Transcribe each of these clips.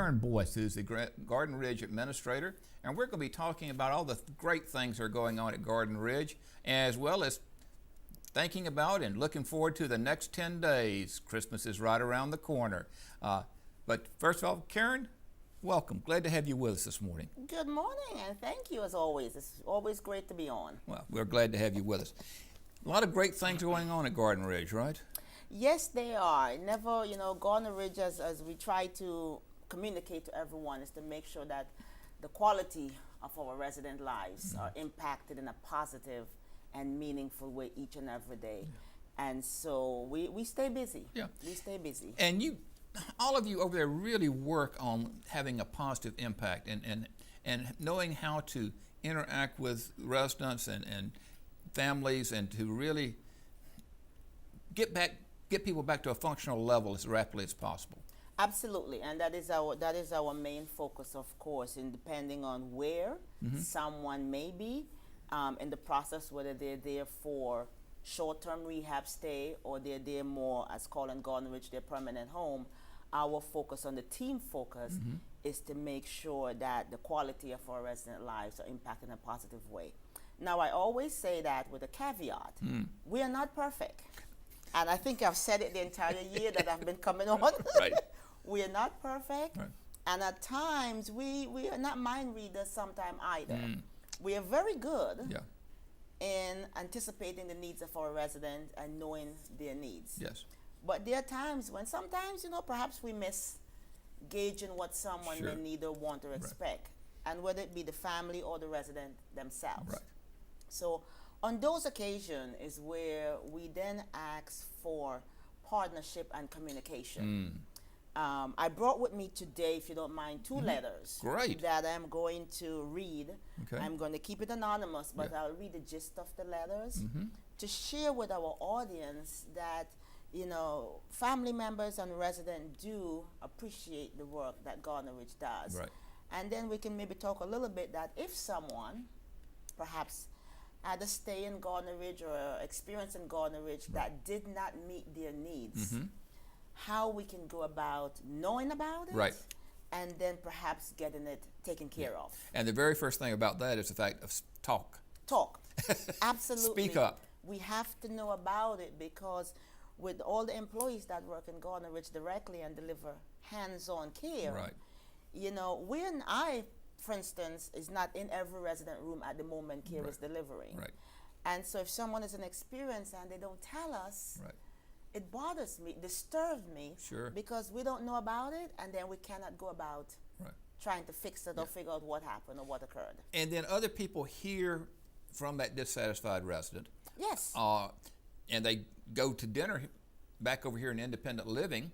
Karen Boyce, who's the Garden Ridge Administrator, and we're going to be talking about all the great things that are going on at Garden Ridge, as well as thinking about and looking forward to the next 10 days. Christmas is right around the corner. But first of all, Karen, welcome. Glad to have you with us this morning. Good morning, and thank you as always. It's always great to be on. Well, we're glad to have you with us. A lot of great things going on at Garden Ridge, right? Yes, they are. Never, Garden Ridge, as we try to communicate to everyone, is to make sure that the quality of our resident lives are impacted in a positive and meaningful way each and every day. Yeah. And so we stay busy. Yeah. We stay busy. And all of you over there really work on having a positive impact and knowing how to interact with residents and families and to really get people back to a functional level as rapidly as possible. Absolutely, and that is our main focus, of course, and depending on where someone may be in the process, whether they're there for short-term rehab stay or they're there more, as called in Garden Ridge, their permanent home. Our focus on the team focus is to make sure that the quality of our resident lives are impacted in a positive way. Now, I always say that with a caveat. We are not perfect. And I think I've said it the entire year that I've been coming on. Right. We are not perfect. Right. And at times, we are not mind readers sometimes either. We are very good in anticipating the needs of our residents and knowing their needs. Yes. But there are times when sometimes, perhaps we miss gauging what someone may need or want or expect, and whether it be the family or the resident themselves. Right. So on those occasions is where we then ask for partnership and communication. I brought with me today, if you don't mind, two letters that I'm going to read. Okay. I'm going to keep it anonymous, but I'll read the gist of the letters to share with our audience that family members and residents do appreciate the work that Garden Ridge does. Right. And then we can maybe talk a little bit that if someone perhaps had a stay in Garden Ridge or experience in Garden Ridge that did not meet their needs, how we can go about knowing about it and then perhaps getting it taken care of. And the very first thing about that is the fact of talk. Absolutely. Speak up. We have to know about it because with all the employees that work in Garden Ridge directly and deliver hands-on care, I, for instance, is not in every resident room at the moment care is delivering. Right. And so if someone is an experience and they don't tell us, it bothers me, disturbs me, because we don't know about it, and then we cannot go about trying to fix it or figure out what happened or what occurred. And then other people hear from that dissatisfied resident. Yes. And they go to dinner back over here in independent living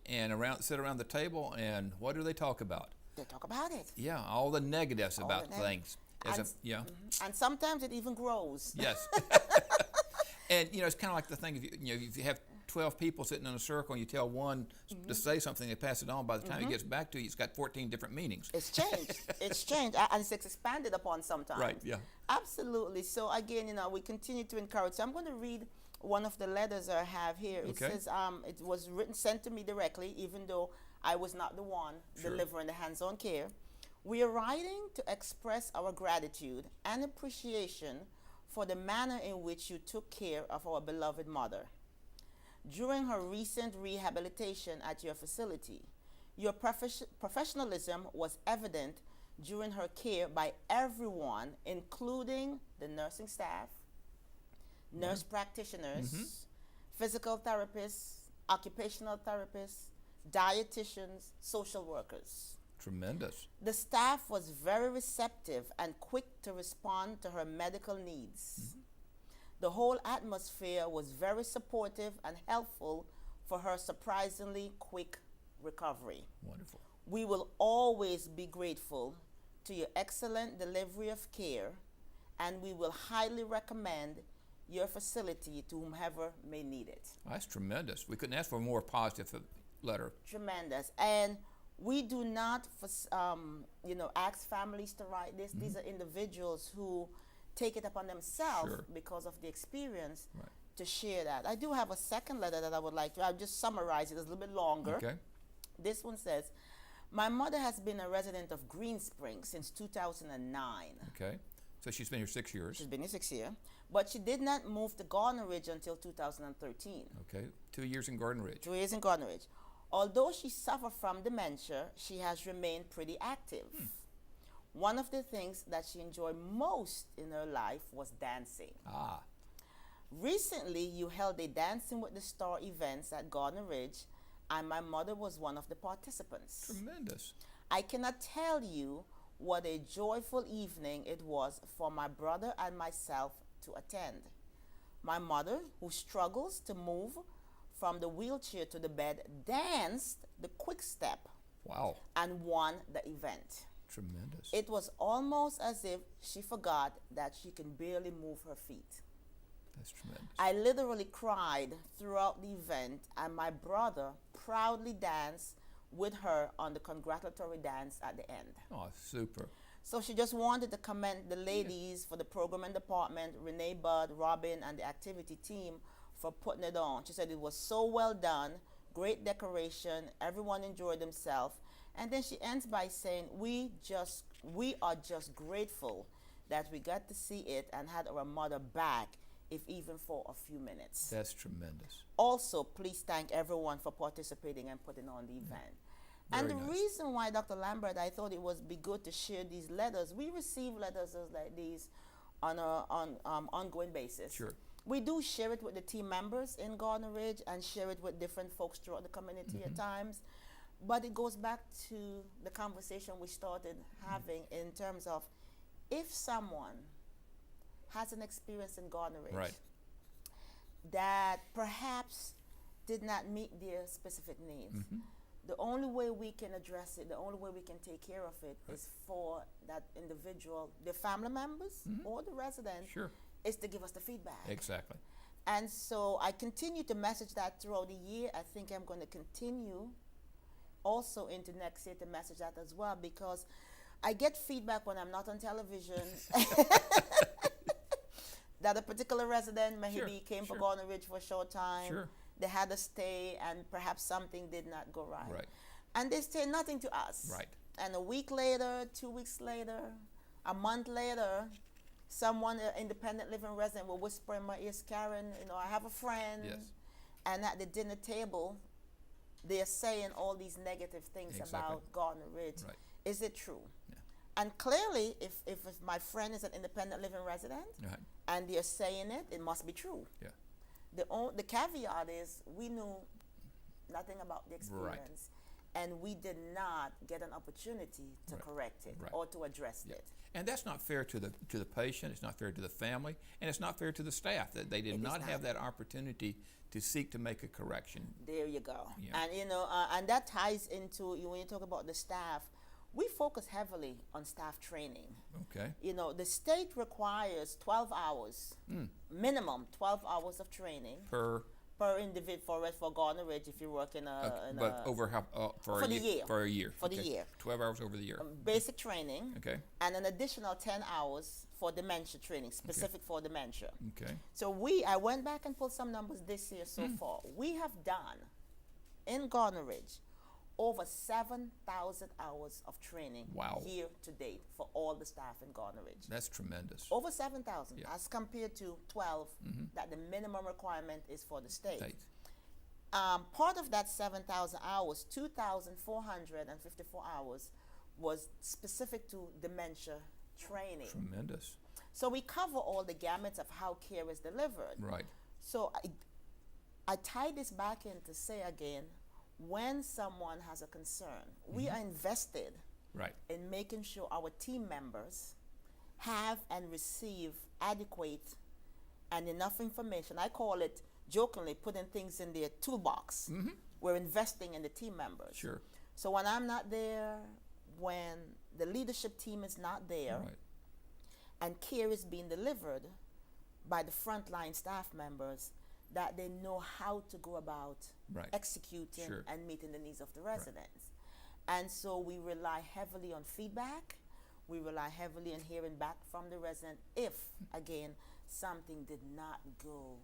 and sit around the table, and what do they talk about? They talk about it. Yeah, all the negatives about things. And sometimes it even grows. Yes. And it's kind of like the thing, if you have 12 people sitting in a circle and you tell one to say something, they pass it on. By the time it gets back to you, it's got 14 different meanings. It's changed. It's changed. And it's expanded upon sometimes. Right, yeah. Absolutely. So again, we continue to encourage. So I'm going to read one of the letters I have here. It says, it was sent to me directly, even though I was not the one delivering the hands-on care. We are writing to express our gratitude and appreciation for the manner in which you took care of our beloved mother. During her recent rehabilitation at your facility, your professionalism was evident during her care by everyone, including the nursing staff, nurse practitioners, physical therapists, occupational therapists, dietitians, social workers. Tremendous. The staff was very receptive and quick to respond to her medical needs. The whole atmosphere was very supportive and helpful for her surprisingly quick recovery. Wonderful. We will always be grateful to your excellent delivery of care, and we will highly recommend your facility to whomever may need it. That's tremendous. We couldn't ask for a more positive letter. Tremendous. And we do not, ask families to write this. These are individuals who take it upon themselves because of the experience to share that. I do have a second letter that I would like to, I'll just summarize it. It's a little bit longer. Okay. This one says, My mother has been a resident of Green Springs since 2009. Okay. So she's been here 6 years. She's been here 6 years, but she did not move to Garden Ridge until 2013. Okay. 2 years in Garden Ridge. 2 years in Garden Ridge. Although she suffered from dementia, she has remained pretty active. One of the things that she enjoyed most in her life was dancing. Ah. Recently, you held a Dancing with the Star events at Garden Ridge, and my mother was one of the participants. Tremendous. I cannot tell you what a joyful evening it was for my brother and myself to attend. My mother, who struggles to move from the wheelchair to the bed, danced the quick step. Wow. And won the event. Tremendous. It was almost as if she forgot that she can barely move her feet. That's tremendous. I literally cried throughout the event, and my brother proudly danced with her on the congratulatory dance at the end. Oh, super. So she just wanted to commend the ladies for the program and department, Renee, Bud, Robin, and the activity team for putting it on. She said it was so well done, great decoration, everyone enjoyed themselves. And then she ends by saying, we are just grateful that we got to see it and had our mother back, if even for a few minutes. That's tremendous. Also, please thank everyone for participating and putting on the event. And the reason why, Dr. Lambert, I thought it would be good to share these letters, we receive letters like these on an ongoing basis. Sure. We do share it with the team members in Garden Ridge and share it with different folks throughout the community at times. But it goes back to the conversation we started having in terms of if someone has an experience in Garden Ridge that perhaps did not meet their specific needs, the only way we can address it, the only way we can take care of it is for that individual, the family members or the resident, is to give us the feedback. Exactly. And so I continue to message that throughout the year. I think I'm going to continue also into next year to message that as well, because I get feedback when I'm not on television that a particular resident maybe came for Garden Ridge for a short time. They had a stay and perhaps something did not go right. And they say nothing to us. And a week later, 2 weeks later, a month later, someone, an independent living resident, will whisper in my ears, Karen, I have a friend. And at the dinner table, they're saying all these negative things about Garden Ridge. Is it true? And clearly, if my friend is an independent living resident and they're saying it, it must be true. The caveat is we knew nothing about the experience, and we did not get an opportunity to correct it or to address it. And that's not fair to the patient, it's not fair to the family, and it's not fair to the staff that they did not have that opportunity to seek to make a correction. There you go. And and that ties into when you talk about the staff. We focus heavily on staff training. The state requires 12 hours, minimum 12 hours of training per individual for Garden Ridge if you work for a year. 12 hours over the year. Basic training. And an additional 10 hours for dementia training, specific for dementia. So I went back and pulled some numbers this year so far. We have done in Garden Ridge over 7,000 hours of training year to date for all the staff in Garden Ridge. That's tremendous. Over 7,000 as compared to 12 that the minimum requirement is for the state. Part of that 7,000 hours, 2,454 hours was specific to dementia training. Tremendous. So we cover all the gamuts of how care is delivered. So I tie this back in to say again, when someone has a concern, we are invested in making sure our team members have and receive adequate and enough information. I call it jokingly putting things in their toolbox. We're investing in the team members. So when I'm not there, when the leadership team is not there, and care is being delivered by the frontline staff members, that they know how to go about executing and meeting the needs of the residents. And so we rely heavily on feedback. We rely heavily on hearing back from the resident if, again, something did not go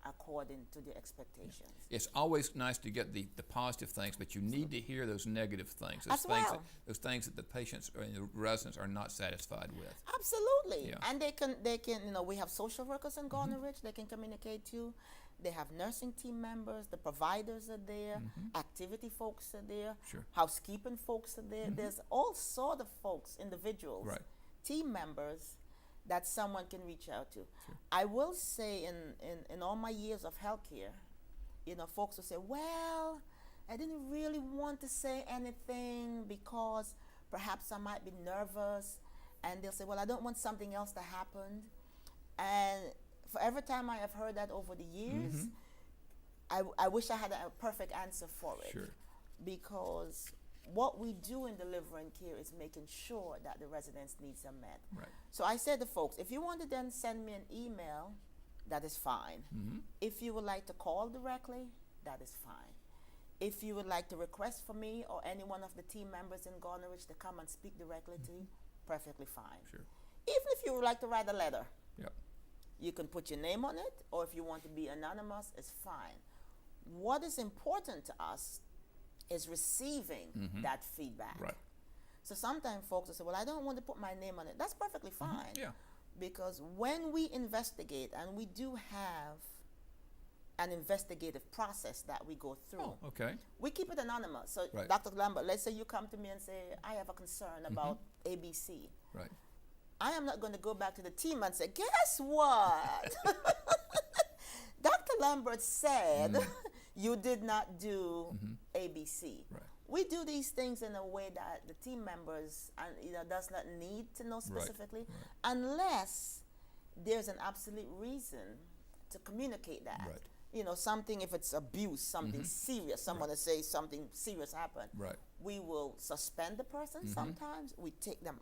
according to the expectations. It's always nice to get the positive things, but you need to hear those negative things. Those things that the patients or the residents are not satisfied with. Absolutely. Yeah. And they can, we have social workers in Garden Ridge, they can communicate to you. They have nursing team members, the providers are there, activity folks are there, Sure. housekeeping folks are there. There's all sort of folks, individuals, Right. team members that someone can reach out to. Sure. I will say in all my years of healthcare, folks will say, well, I didn't really want to say anything because perhaps I might be nervous. And they'll say, well, I don't want something else to happen. And for every time I have heard that over the years, I wish I had a perfect answer for it. Sure. Because what we do in delivering care is making sure that the residents' needs are met. Right. So I said to folks, if you want to then send me an email, that is fine. If you would like to call directly, that is fine. If you would like to request for me or any one of the team members in Garden Ridge to come and speak directly to you, perfectly fine. Sure. Even if you would like to write a letter, Yep. you can put your name on it, or if you want to be anonymous, it's fine. What is important to us is receiving that feedback. Right. So sometimes folks will say, well, I don't want to put my name on it. That's perfectly fine. Yeah. Because when we investigate, and we do have an investigative process that we go through, Oh, okay. we keep it anonymous. So Right. Dr. Lambert, let's say you come to me and say, I have a concern about ABC. Right. I am not going to go back to the team and say, guess what? Dr. Lambert said you did not do ABC. Right. We do these things in a way that the team members does not need to know specifically, unless there's an absolute reason to communicate that. Right. Something, if it's abuse, something serious, someone to say something serious happened, Right. we will suspend the person sometimes. We take them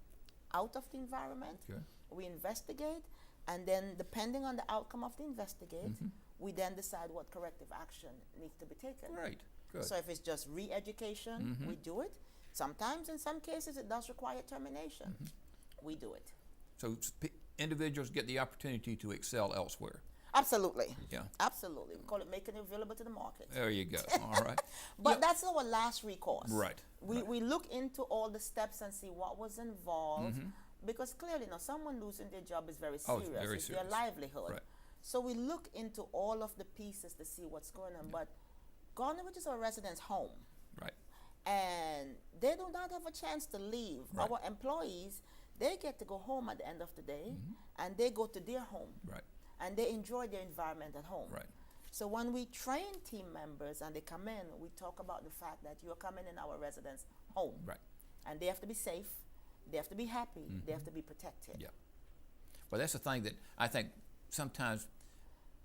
out of the environment. Okay. We investigate, and then depending on the outcome of the investigate, we then decide what corrective action needs to be taken. Right. Good. So if it's just re-education, we do it. Sometimes, in some cases, it does require termination. We do it. So individuals get the opportunity to excel elsewhere. Absolutely. Yeah. Absolutely. We call it making it available to the market. There you go. All right. But that's our last recourse. Right. We look into all the steps and see what was involved, because clearly, someone losing their job is very serious. Oh, very it's serious. their livelihood. Right. So we look into all of the pieces to see what's going on. But Garden Ridge is our residents' home, Right. and they do not have a chance to leave. Right. Our employees, they get to go home at the end of the day, and they go to their home, Right. and they enjoy their environment at home. Right. So when we train team members and they come in, we talk about the fact that you're coming in our residents' home. Right. And they have to be safe, they have to be happy, they have to be protected. Yeah. Well, that's the thing that I think sometimes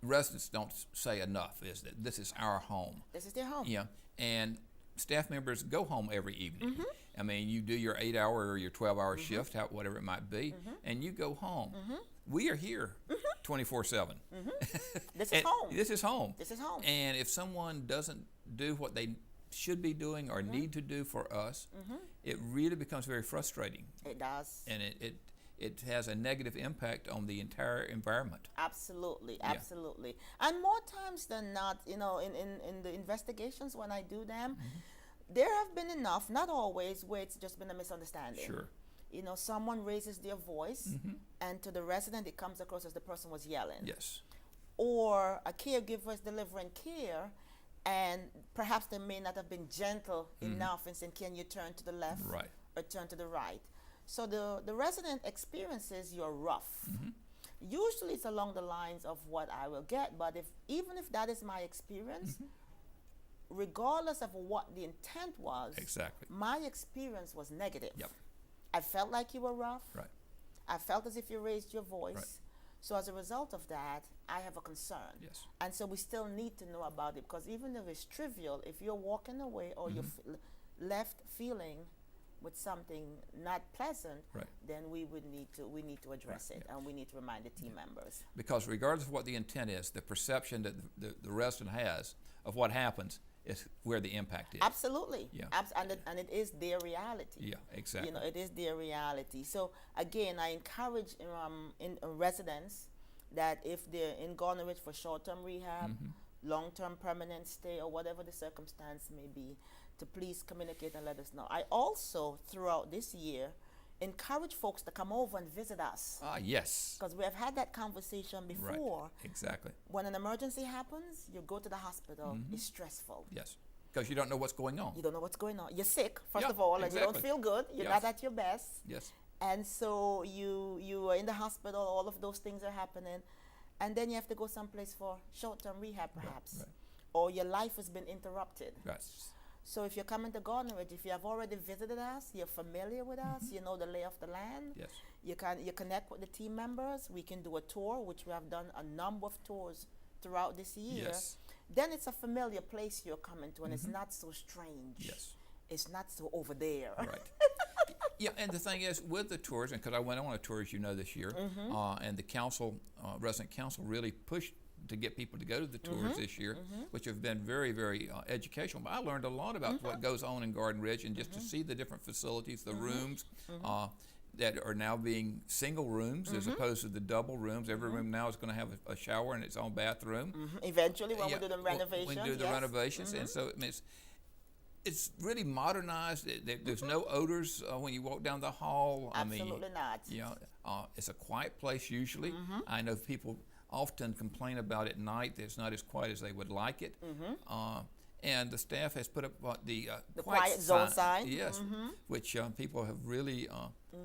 residents don't say enough, is that this is our home. This is their home. Yeah. And staff members go home every evening. I mean, you do your 8-hour or your 12-hour shift, whatever it might be, and you go home. We are here 24/7. This is home. This is home. This is home. And if someone doesn't do what they should be doing or need to do for us, it really becomes very frustrating. It does. And it has a negative impact on the entire environment. Absolutely, absolutely. And more times than not, in the investigations when I do them, there have been enough, not always, where it's just been a misunderstanding. Sure. Someone raises their voice, and to the resident it comes across as the person was yelling. Yes. Or a caregiver is delivering care, and perhaps they may not have been gentle enough in saying, can you turn to the left Right. or turn to the right? So the resident experiences you're rough. Usually it's along the lines of what I will get, but even if that is my experience, regardless of what the intent was, Exactly. my experience was negative. Yep. I felt like you were rough. Right. I felt as if you raised your voice. Right. So as a result of that, I have a concern. Yes. And so we still need to know about it, because even if it's trivial, if you're walking away or you're left feeling with something not pleasant, Right. then we need to address it, and we need to remind the team members. Because regardless of what the intent is, the perception that the resident has of what happens is where the impact is. Absolutely. Yeah. And it is their reality. Yeah, exactly. It is their reality. So again, I encourage in residents that if they're in Garden Ridge for short-term rehab, long-term permanent stay, or whatever the circumstance may be, to please communicate and let us know. I also, throughout this year, encourage folks to come over and visit us. Yes. Because we have had that conversation before. Right. Exactly. When an emergency happens, you go to the hospital. It's stressful. Yes. Because you don't know what's going on. You don't know what's going on. You're sick, first Yeah, of all, and you exactly. don't feel good. You're Yes. not at your best. Yes. And so you are in the hospital, all of those things are happening. And then you have to go someplace for short-term rehab, perhaps. Right. Or your life has been interrupted. Yes. So if you're coming to Garden Ridge, if you have already visited us, you're familiar with us, you know the lay of the land, Yes. you connect with the team members, we can do a tour, which we have done a number of tours throughout this year. Yes. Then it's a familiar place you're coming to, and it's not so strange. Yes. It's not so over there. Right. Yeah, and the thing is, with the tours, and because I went on a tour, as you know, this year, and the council, resident council, really pushed to get people to go to the tours this year, which have been very, very educational. But I learned a lot about what goes on in Garden Ridge, and just to see the different facilities, the rooms that are now being single rooms as opposed to the double rooms. Every room now is going to have a shower and its own bathroom. Eventually, when Yeah, we do the when renovations. we do the renovations, and so I mean, it's really modernized. There's no odors when you walk down the hall. Absolutely not. You know, it's a quiet place usually. I know people often complain about at night that it's not as quiet as they would like it. And the staff has put up the quiet zone sign. Yes, which people have really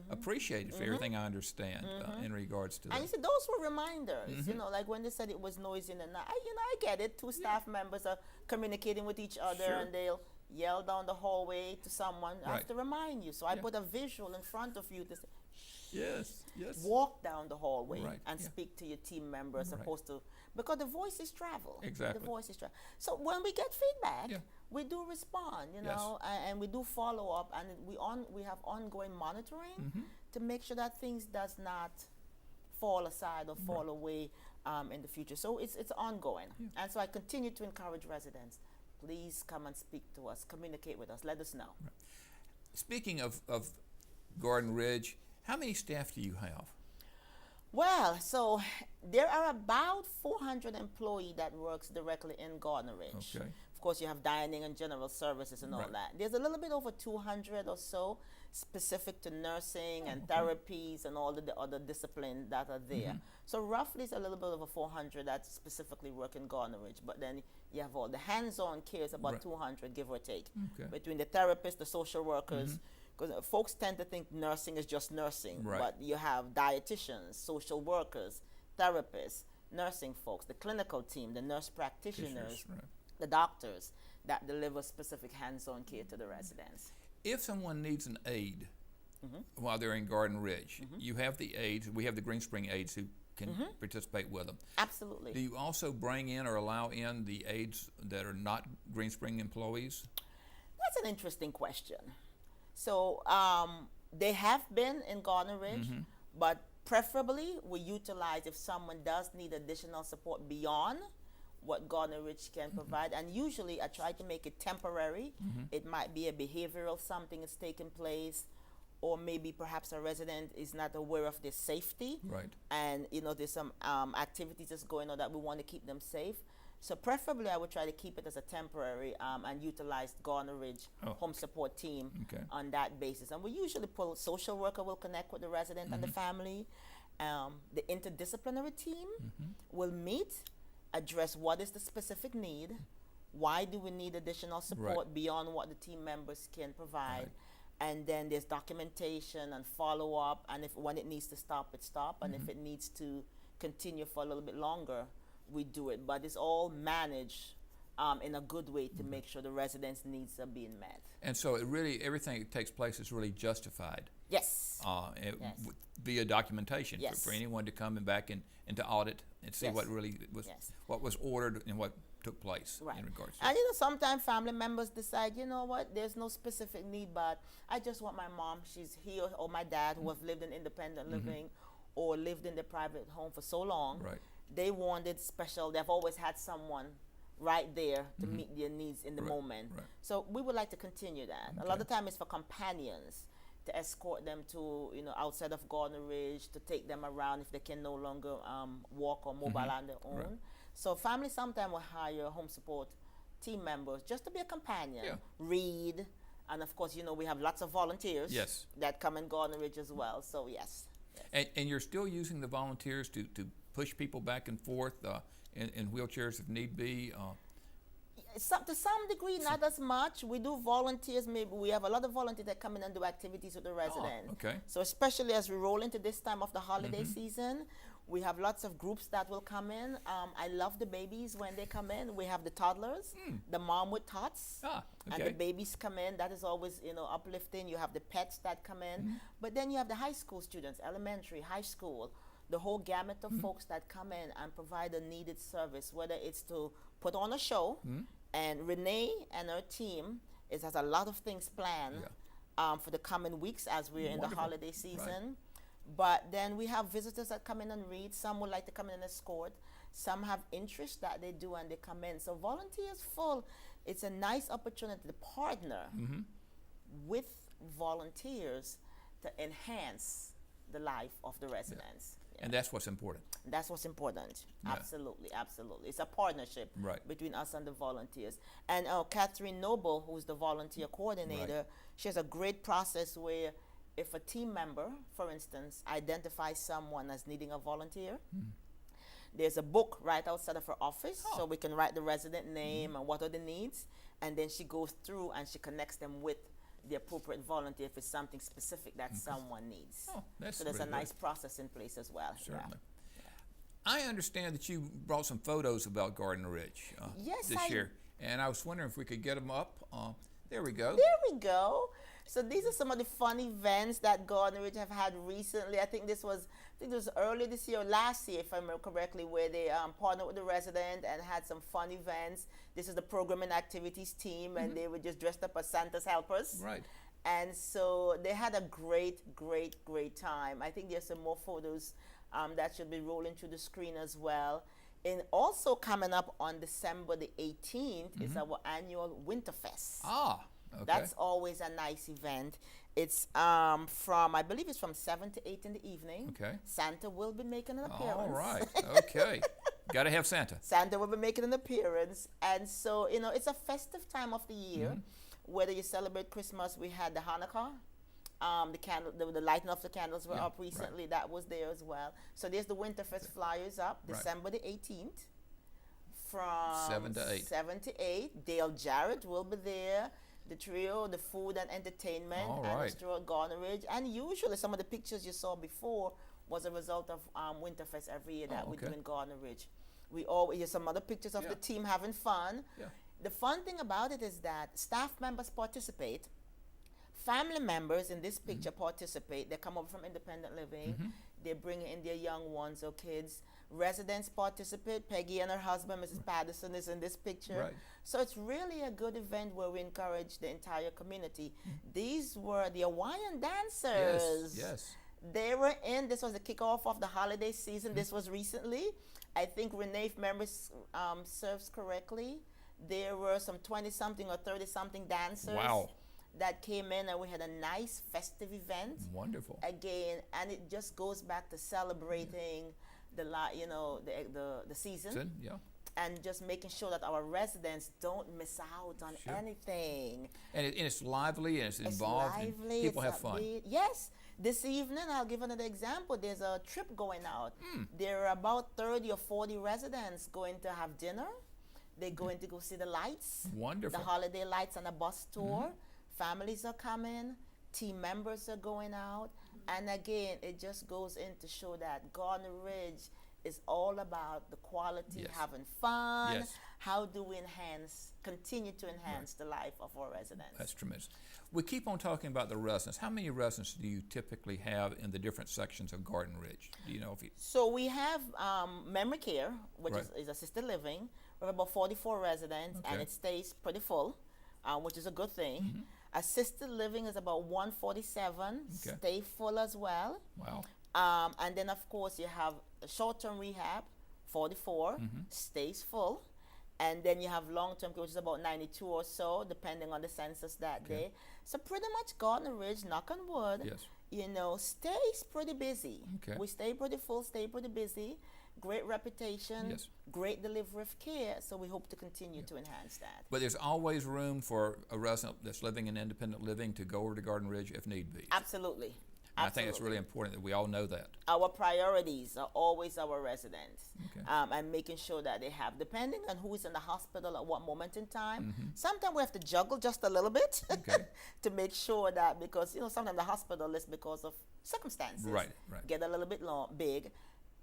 appreciated for everything I understand in regards to that. And you see, those were reminders, you know, like when they said it was noisy in the night. I get it. Two staff members are communicating with each other, Sure. and they'll yell down the hallway to someone. I have Right. to remind you. So I Yeah. put a visual in front of you to say, Yes, yes. walk down the hallway Right, and yeah. speak to your team member as Right. opposed to, because the voices travel. Exactly. The voices travel. So when we get feedback, Yeah. we do respond, you Yes. know, and we do follow up, and we have ongoing monitoring to make sure that things does not fall aside or fall away in the future. So it's ongoing. And so I continue to encourage residents, please come and speak to us, communicate with us, let us know. Speaking of Garden Ridge, how many staff do you have? Well, so there are about 400 employees that works directly in Garden Ridge. Okay. Of course, you have dining and general services and all Right. that. There's a little bit over 200 or so specific to nursing and therapies and all of the other disciplines that are there. So roughly it's a little bit over 400 that specifically work in Garden Ridge. But then you have all the hands-on care is about Right. 200, give or take, Okay. between the therapists, the social workers. Because folks tend to think nursing is just nursing, Right. but you have dietitians, social workers, therapists, nursing folks, the clinical team, the nurse practitioners, Right. the doctors that deliver specific hands-on care to the residents. If someone needs an aide while they're in Garden Ridge, you have the aides. We have the Green Spring aides who can participate with them. Absolutely. Do you also bring in or allow in the aides that are not Green Spring employees? That's an interesting question. So they have been in Garden Ridge, but preferably we utilize if someone does need additional support beyond what Garden Ridge can provide. And usually I try to make it temporary. It might be a behavioral something that's taking place, or maybe perhaps a resident is not aware of their safety. Right. And you know there's some activities that's going on that we want to keep them safe. So preferably I would try to keep it as a temporary and utilize Garden Ridge home support team Okay. on that basis. And we usually pull social worker will connect with the resident and the family. The interdisciplinary team will meet, address what is the specific need, why do we need additional support beyond what the team members can provide. Right. And then there's documentation and follow up, and if when it needs to stop, it stop, and if it needs to continue for a little bit longer, we do it. But it's all managed in a good way to make sure the residents' needs are being met. And so it really, everything that takes place is really justified Yes. Yes. Yes. Via documentation Yes. for anyone to come and back and to audit and see Yes. what really was, Yes. what was ordered and what took place Right. in regards to And you know, sometimes family members decide, you know what, there's no specific need, but I just want my mom, she's here, or my dad, who have lived in independent living or lived in the private home for so long. Right. They wanted special, they've always had someone right there to meet their needs in the Right, moment. right. So we would like to continue that. A lot of time it's for companions to escort them to, outside of Gardner Ridge, to take them around if they can no longer walk or mobile on their own. Right. So families sometimes will hire home support team members just to be a companion, Yeah. read, and of course, we have lots of volunteers Yes. that come in Gardner Ridge as well. So yes. And you're still using the volunteers to push people back and forth in wheelchairs if need be? To some degree, not as much. We do volunteers. Maybe we have a lot of volunteers that come in and do activities with the residents. Okay. So especially as we roll into this time of the holiday season, we have lots of groups that will come in. I love the babies when they come in. We have the toddlers, the mom with tots, and the babies come in. That is always, uplifting. You have the pets that come in. But then you have the high school students, elementary, high school, the whole gamut of folks that come in and provide a needed service, whether it's to put on a show. And Renee and her team has a lot of things planned for the coming weeks as we're in the holiday season. Right. But then we have visitors that come in and read. Some would like to come in and escort. Some have interest that they do and they come in. So volunteers full. It's a nice opportunity to partner with volunteers to enhance the life of the residents. And that's what's important. That's what's important. Yeah. Absolutely, absolutely. It's a partnership Right. between us and the volunteers. And Catherine Noble, who's the volunteer coordinator, she has a great process where if a team member, for instance, identifies someone as needing a volunteer, there's a book right outside of her office, so we can write the resident name and what are the needs, and then she goes through and she connects them with the appropriate volunteer if it's something specific that someone needs. Oh, that's so there's really a nice good. process in place as well. Certainly. I understand that you brought some photos about Gardner Ridge Yes, this year, and I was wondering if we could get them up. There we go. There we go. So these are some of the fun events that Gardner Ridge have had recently. I think this was earlier this year or last year, if I remember correctly, where they partnered with the resident and had some fun events. This is the program and activities team, and they were just dressed up as Santa's helpers. Right. And so they had a great, great, great time. I think there's some more photos that should be rolling through the screen as well. And also coming up on December the 18th is our annual Winterfest. Okay. That's always a nice event. It's I believe it's from 7 to 8 in the evening. Okay. Santa will be making an appearance. All right. Okay. Got to have Santa. Santa will be making an appearance. And so, it's a festive time of the year. Whether you celebrate Christmas, we had the Hanukkah. The lighting of the candles were up recently. Right. That was there as well. So there's the Winterfest flyers up, December the 18th. From 7 to 8. 7 to 8. Dale Jarrett will be there. The trio, the food and entertainment, and the store at Gardner Ridge. And usually some of the pictures you saw before was a result of Winterfest every year that we do in Gardner Ridge. We always have some other pictures of the team having fun. Yeah. The fun thing about it is that staff members participate. Family members in this picture participate. They come over from independent living. They bring in their young ones or kids. Residents participate. Peggy and her husband, Mrs. Patterson, is in this picture. Right. So it's really a good event where we encourage the entire community. These were the Hawaiian dancers. Yes. They were this was the kickoff of the holiday season. This was recently. I think Renee, if memory serves correctly, there were some 20-something or 30-something dancers. Wow. That came in, and we had a nice festive event. Wonderful. Again, and it just goes back to celebrating the season. And just making sure that our residents don't miss out on anything. And it's lively and it's involved. Lively, and people have fun. Yes. This evening, I'll give another example. There's a trip going out. There are about 30 or 40 residents going to have dinner. They're going to go see the lights. Wonderful. The holiday lights on a bus tour. Families are coming. Team members are going out. And again, it just goes in to show that Gardner Ridge is all about the quality, having fun. How do we continue to enhance the life of our residents? That's tremendous. We keep on talking about the residents. How many residents do you typically have in the different sections of Gardner Ridge? Do you know if you... So we have memory care, which is assisted living. We have about 44 residents, and it stays pretty full, which is a good thing. Assisted living is about 147, stay full as well. Wow. And then, of course, you have short-term rehab, 44, stays full. And then you have long-term care, which is about 92 or so, depending on the census that day. So pretty much Gardner Ridge, knock on wood, Yes. stays pretty busy. Okay. We stay pretty full, stay pretty busy. Great reputation, Yes. great delivery of care. So we hope to continue to enhance that. But there's always room for a resident that's living in independent living to go over to Garden Ridge if need be. Absolutely. And I think it's really important that we all know that. Our priorities are always our residents, Okay. and making sure that they have, depending on who is in the hospital at what moment in time. Sometimes we have to juggle just a little bit Okay. to make sure that, because sometimes the hospital is because of circumstances Right. get a little bit big,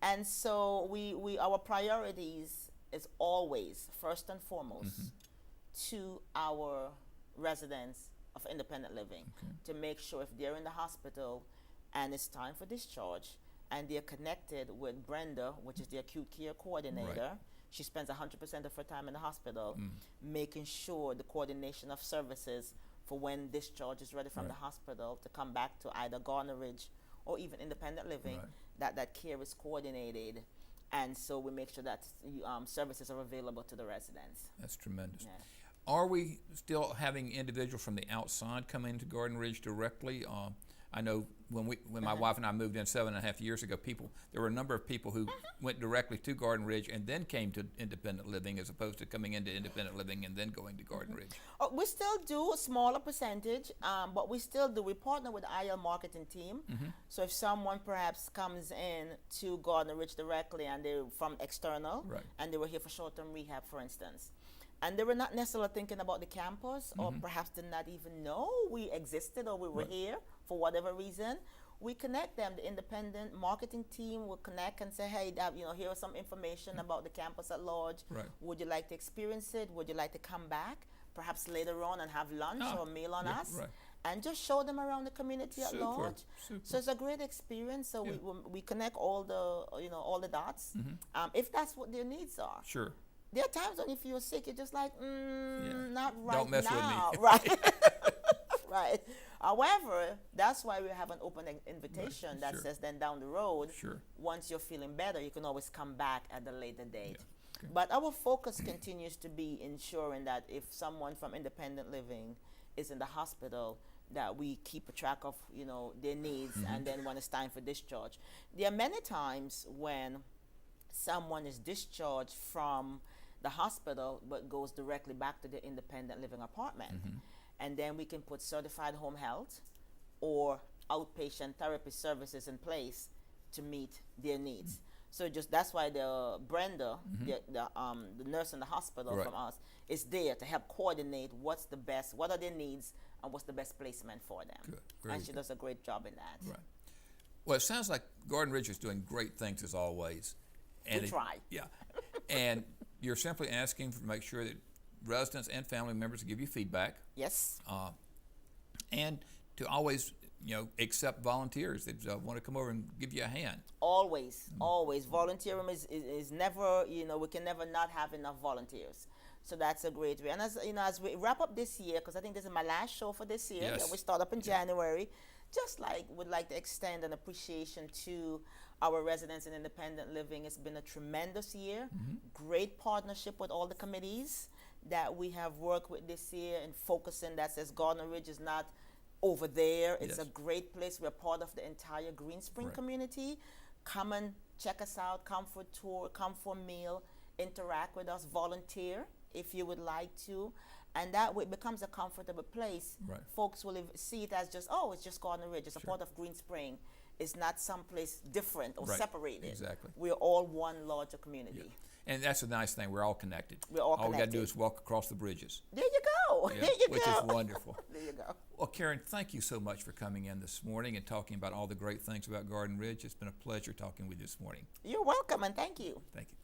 and so we our priorities is always first and foremost to our residents of independent living, to make sure if they're in the hospital and it's time for discharge and they're connected with Brenda, which is the acute care coordinator. Right. She spends 100% of her time in the hospital, making sure the coordination of services for when discharge is ready from the hospital to come back to either Gardner Ridge or even independent living, that care is coordinated. And so we make sure that services are available to the residents. That's tremendous. Yeah. Are we still having individuals from the outside come into Garden Ridge directly? I know when my wife and I moved in 7.5 years ago, there were a number of people who went directly to Garden Ridge and then came to independent living, as opposed to coming into independent living and then going to Garden Ridge. We still do a smaller percentage, but we still do. We partner with the IL marketing team. So if someone perhaps comes in to Gardner Ridge directly and they're from external, and they were here for short-term rehab, for instance, and they were not necessarily thinking about the campus, or perhaps did not even know we existed or we were here for whatever reason, we connect them. The independent marketing team will connect and say, hey, here is some information about the campus at large. Would you like to experience it? Would you like to come back perhaps later on and have lunch or a meal on us? And just show them around the community at large. So it's a great experience. So we connect all the dots, if that's what their needs are. Sure. There are times when if you're sick, you're just like, not right Don't mess now. with me. Right. Right. However, that's why we have an open invitation that says then down the road, once you're feeling better, you can always come back at a later date. But our focus continues to be ensuring that if someone from independent living is in the hospital, that we keep a track of, their needs, and then when it's time for discharge. There are many times when someone is discharged from the hospital but goes directly back to the independent living apartment. And then we can put certified home health or outpatient therapy services in place to meet their needs. So that's why the Brenda, the nurse in the hospital from us, is there to help coordinate what are their needs and what's the best placement for them. And she does a great job in that. Well, it sounds like Garden Ridge is doing great things as always. And we try. And you're simply asking to make sure that residents and family members give you feedback. Yes. And to always, accept volunteers that want to come over and give you a hand. Always. Volunteering is never, we can never not have enough volunteers. So that's a great way. And as we wrap up this year, because I think this is my last show for this year, and we start up in January, would like to extend an appreciation to our residents in independent living. It's been a tremendous year. Great partnership with all the committees that we have worked with this year, and focusing that says Gardner Ridge is not over there. It's a great place. We're part of the entire Green Spring community. Come and check us out, come for a tour, come for a meal, interact with us, volunteer if you would like to. And that way it becomes a comfortable place. Folks will see it as it's just Gardner Ridge. It's a part of Green Spring. It's not someplace different or separated. Exactly. We're all one larger community. And that's a nice thing. We're all connected. We're all connected. All we got to do is walk across the bridges. There you go. Yeah, there you which go. is wonderful. There you go. Well, Karen, thank you so much for coming in this morning and talking about all the great things about Garden Ridge. It's been a pleasure talking with you this morning. You're welcome, and thank you. Thank you.